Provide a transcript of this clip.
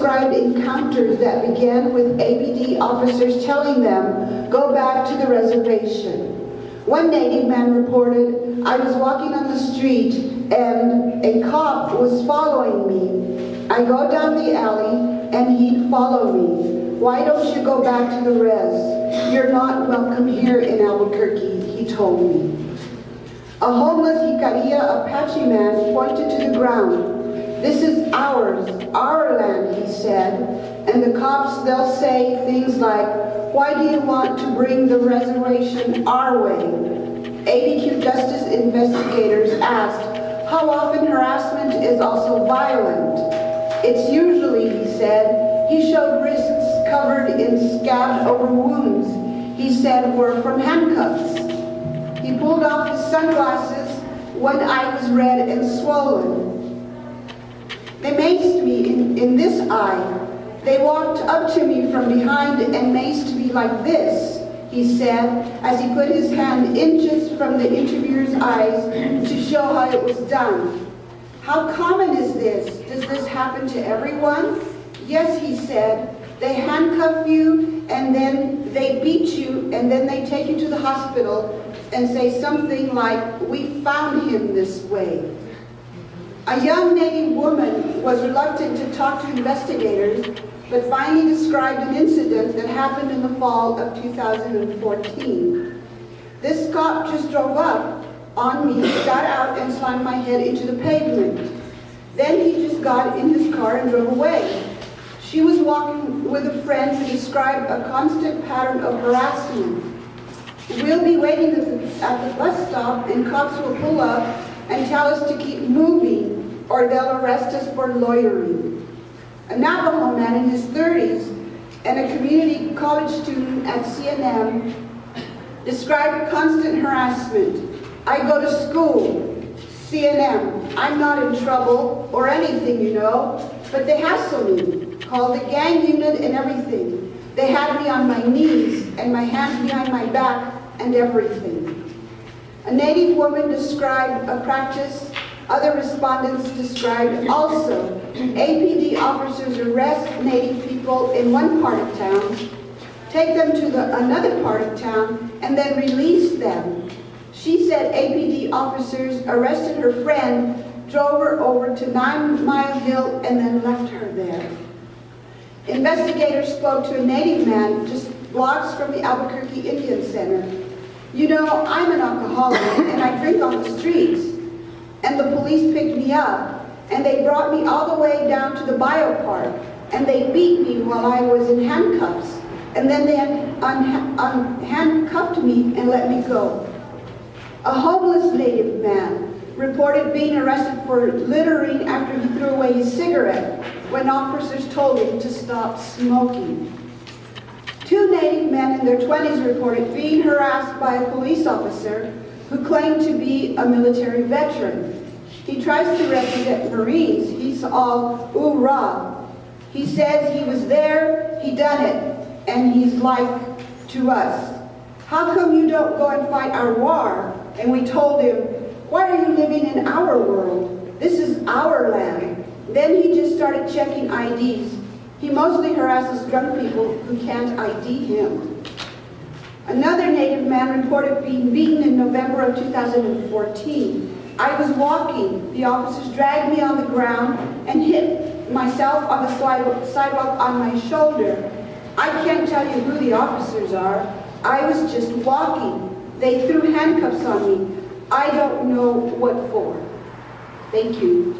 described encounters that began with APD officers telling them, "Go back to the reservation." One Native man reported, "I was walking on the street and a cop was following me. I go down the alley and he'd follow me. Why don't you go back to the res? You're not welcome here in Albuquerque," he told me. A homeless Jicarilla Apache man pointed to the ground. "This is ours, our land," he said. And the cops, they'll say things like, "Why do you want to bring the reservation our way?" ABQJustice investigators asked, "How often harassment is also violent?" "It's usually," he said. He showed wrists covered in scabbed over wounds he said were from handcuffs. He pulled off his sunglasses. One eye was red and swollen. "They maced me in this eye. They walked up to me from behind and maced me like this," he said, as he put his hand inches from the interviewer's eyes to show how it was done. "How common is this? Does this happen to everyone?" "Yes," he said. "They handcuff you and then they beat you and then they take you to the hospital and say something like, 'We found him this way.'" A young Native woman was reluctant to talk to investigators, but finally described an incident that happened in the fall of 2014. "This cop just drove up on me, got out and slammed my head into the pavement. Then he just got in his car and drove away. She was walking with a friend who described a constant pattern of harassment. We'll be waiting at the bus stop and cops will pull up and tell us to keep moving or they'll arrest us for loitering." A Navajo man in his 30s and a community college student at CNM described constant harassment. "I go to school, CNM, I'm not in trouble or anything, you know, but they hassle me. Called the gang unit and everything. They had me on my knees and my hands behind my back and everything." A Native woman described a practice other respondents described also. APD officers arrest Native people in one part of town, take them to another part of town, and then release them. She said APD officers arrested her friend, drove her over to 9 Mile Hill, and then left her there. Investigators spoke to a Native man just blocks from the Albuquerque Indian Center. "You know, I'm an alcoholic and I drink on the streets. And the police picked me up and they brought me all the way down to the biopark and they beat me while I was in handcuffs. And then they handcuffed me and let me go." A homeless Native man reported being arrested for littering after he threw away his cigarette when officers told him to stop smoking. 2 Native men in their 20s reported being harassed by a police officer who claimed to be a military veteran. He tries to represent Marines. He's all "oorah." He says he was there, he done it, and he's like to us, "How come you don't go and fight our war?" And we told him, "Why are you living in our world? This is our land." Then he just started checking IDs. He mostly harasses drunk people who can't ID him. Another Native man reported being beaten in November of 2014. "I was walking. The officers dragged me on the ground and hit myself on the sidewalk on my shoulder. I can't tell you who the officers are. I was just walking. They threw handcuffs on me. I don't know what for." Thank you.